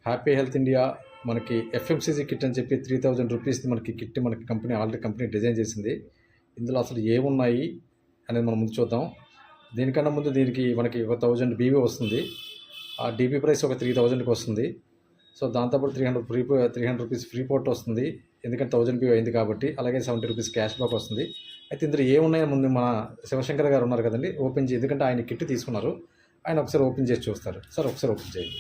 Happy health India మనకి FMCG kit అని చెప్పి 3000 రూపీస్ది మనకి కిట్ మనకి కంపెనీ డిజైన్ చేసింది. ఇందులో అసలు ఏమున్నాయి అనేది మనం ముందు చూద్దాం. దీనికన్నా ముందు దీనికి మనకి ఒక 1000 బీబీ వస్తుంది. ఆ డీబీ ప్రైస్ ఒక 3000కి వస్తుంది. సో దాంతోపాటు 300 రూపీస్ ఫ్రీ పోర్ట్ వస్తుంది, ఎందుకంటే 1000 బీబీ అయింది కాబట్టి. అలాగే 70 రూపీస్ క్యాష్ బ్యాక్ వస్తుంది. అయితే ఇందులో ఏమున్నాయో ముందు మన శివశంకర్ గారు ఉన్నారు కదండి, ఓపెన్ చేసి, ఎందుకంటే ఆయన కిట్ తీసుకున్నారు, ఆయన ఒకసారి ఓపెన్ చేసి చూస్తారు. సార్ ఒకసారి ఓపెన్ చేయండి.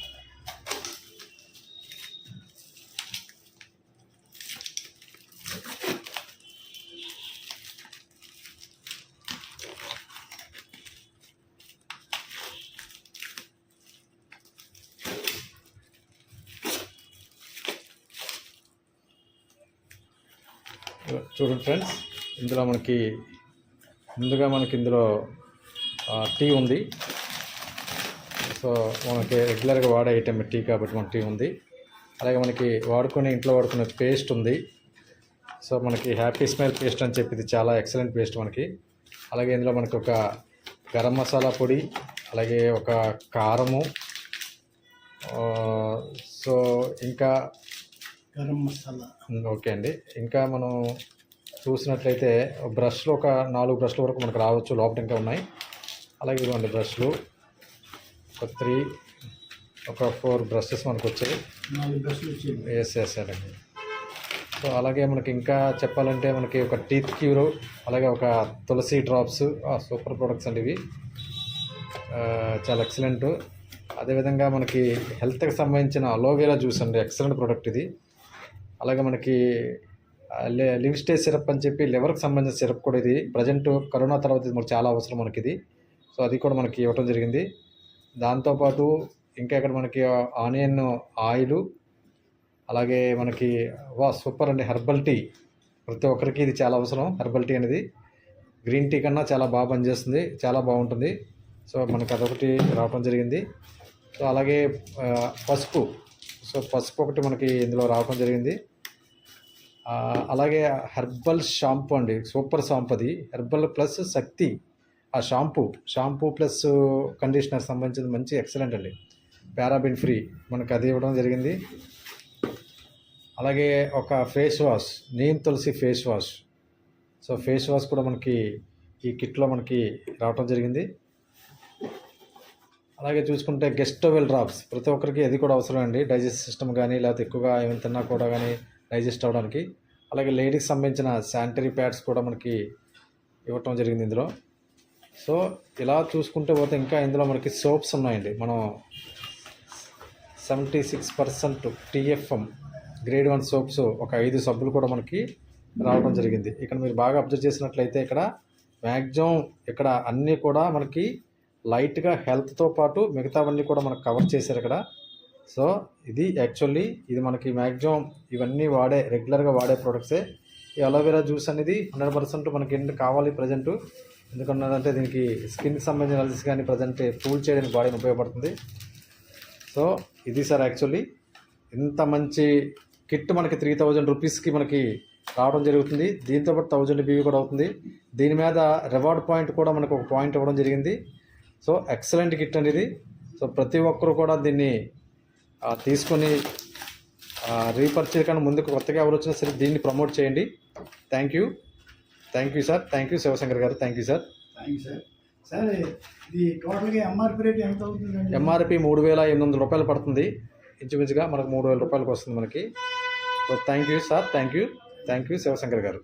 చూడండి ఫ్రెండ్స్, ఇందులో ముందుగా మనకి ఇందులో టీ ఉంది. సో మనకి రెగ్యులర్గా వాడే ఐటెం టీ కాబట్టి మన టీ ఉంది. అలాగే మనకి ఇంట్లో వాడుకునే పేస్ట్ ఉంది. సో మనకి హ్యాపీ స్మైల్ పేస్ట్ అని చెప్పి ఇది చాలా ఎక్సలెంట్ పేస్ట్ మనకి. అలాగే ఇందులో మనకి ఒక గరం మసాలా పొడి, అలాగే ఒక కారము, సో ఇంకా గరం మసాలా, ఓకే అండి. ఇంకా మనం చూసినట్లయితే బ్రష్లు ఒక 4 బ్రష్ల వరకు మనకు రావచ్చు, లోపల ఇంకా ఉన్నాయి. అలాగే ఇవ్వండి బ్రష్లు ఒక 4 బ్రషెస్ మనకు వచ్చాయి. 4 బ్రష్లు వచ్చాయి. ఎస్ అండి. సో అలాగే మనకి ఇంకా చెప్పాలంటే మనకి ఒక టీత్ క్యూరు, అలాగే ఒక తులసి డ్రాప్స్, సూపర్ ప్రొడక్ట్స్ అండి ఇవి, చాలా ఎక్సలెంట్. అదేవిధంగా మనకి హెల్త్కి సంబంధించిన అలోవెరా జ్యూస్ అండి, ఎక్సలెంట్ ప్రోడక్ట్ ఇది. అలాగే మనకి లివ్ స్టే సిరప్ అని చెప్పి లివర్కి సంబంధించిన సిరప్ కూడా ఇది. ప్రజెంట్ కరోనా తర్వాత ఇది మనకు చాలా అవసరం మనకి ఇది. సో అది కూడా మనకి ఇవ్వటం జరిగింది. దాంతోపాటు ఇంకా ఇక్కడ మనకి ఆనియన్ ఆయిల్, అలాగే మనకి సూపర్ అండి హెర్బల్ టీ. ప్రతి ఒక్కరికి ఇది చాలా అవసరం. హెర్బల్ టీ అనేది గ్రీన్ టీ కన్నా చాలా బాగా పనిచేస్తుంది, చాలా బాగుంటుంది. సో మనకి అదొకటి రావటం జరిగింది. సో అలాగే పసుపు ఒకటి మనకి ఇందులో రావటం జరిగింది. అలాగే హెర్బల్ షాంపూ అండి, సూపర్ షాంపూ అది, హెర్బల్ ప్లస్ శక్తి. ఆ షాంపూ ప్లస్ కండిషనర్ సంబంధించిన మంచి ఎక్సలెంట్ అండి, పారాబిన్ ఫ్రీ, మనకి అది ఇవ్వడం జరిగింది. అలాగే ఒక face wash, neem tulsi face wash. So face wash కూడా మనకి ఈ కిట్లో మనకి రావటం జరిగింది. అలాగే చూసుకుంటే గెస్టోవెల్ డ్రాప్స్, ప్రతి ఒక్కరికి అది కూడా అవసరం అండి, డైజెస్ట్ సిస్టమ్ కానీ లేకపోతే ఎక్కువగా ఏమైనా తిన్నా కూడా కానీ డైజెస్ట్ అవ్వడానికి. అలాగే లేడీస్కి సంబంధించిన శానిటరీ ప్యాడ్స్ కూడా మనకి ఇవ్వటం జరిగింది ఇందులో. సో ఇలా చూసుకుంటే పోతే ఇంకా ఇందులో మనకి సోప్స్ ఉన్నాయండి. మనం 76% TFM గ్రేడ్ 1 సోప్స్, ఒక 5 సబ్బులు కూడా మనకి రావడం జరిగింది. ఇక్కడ మీరు బాగా అబ్జర్వ్ చేసినట్లయితే ఇక్కడ మ్యాక్సిమం ఇక్కడ అన్నీ కూడా మనకి లైట్గా హెల్త్తో పాటు మిగతావన్నీ కూడా మనకు కవర్ చేశారు ఇక్కడ. సో ఇది యాక్చువల్లీ ఇది మనకి మ్యాక్సిమం ఇవన్నీ రెగ్యులర్గా వాడే ప్రోడక్ట్సే. ఈ అలోవెరా జ్యూస్ అనేది 100% మనకి ఏంటి కావాలి ప్రజెంట్. ఎందుకంటే దీనికి స్కిన్కి సంబంధించిన అలర్జీస్ కానీ ప్రజెంట్ కూల్ చేయడానికి బాడీని ఉపయోగపడుతుంది. సో ఇది సార్ యాక్చువల్లీ ఇంత మంచి కిట్ మనకి 3000 రూపీస్కి మనకి రావడం జరుగుతుంది. దీంతోపాటు 1000 బీవీ కూడా అవుతుంది. దీని మీద రివార్డ్ పాయింట్ కూడా మనకు ఒక పాయింట్ ఇవ్వడం జరిగింది. సో ఎక్సలెంట్ కిట్ అండి ఇది. సో ప్రతి ఒక్కరు కూడా దీన్ని తీసుకొని రీపర్చేజ్ కన్నా ముందుకు కొత్తగా ఎవరు వచ్చినా సరే దీన్ని ప్రమోట్ చేయండి. Thank you sir, thank you Shivashankar garu, thank you sir. Sir ఇది టోటల్గా ఎంఆర్పి రేట్ ఎంత అవుతుంది? ఎంఆర్పి 3800 రూపాయలు పడుతుంది, ఇంచుమించుగా మనకు 3000 రూపాయలకు వస్తుంది మనకి. So thank you sir, thank you Shivashankar గారు.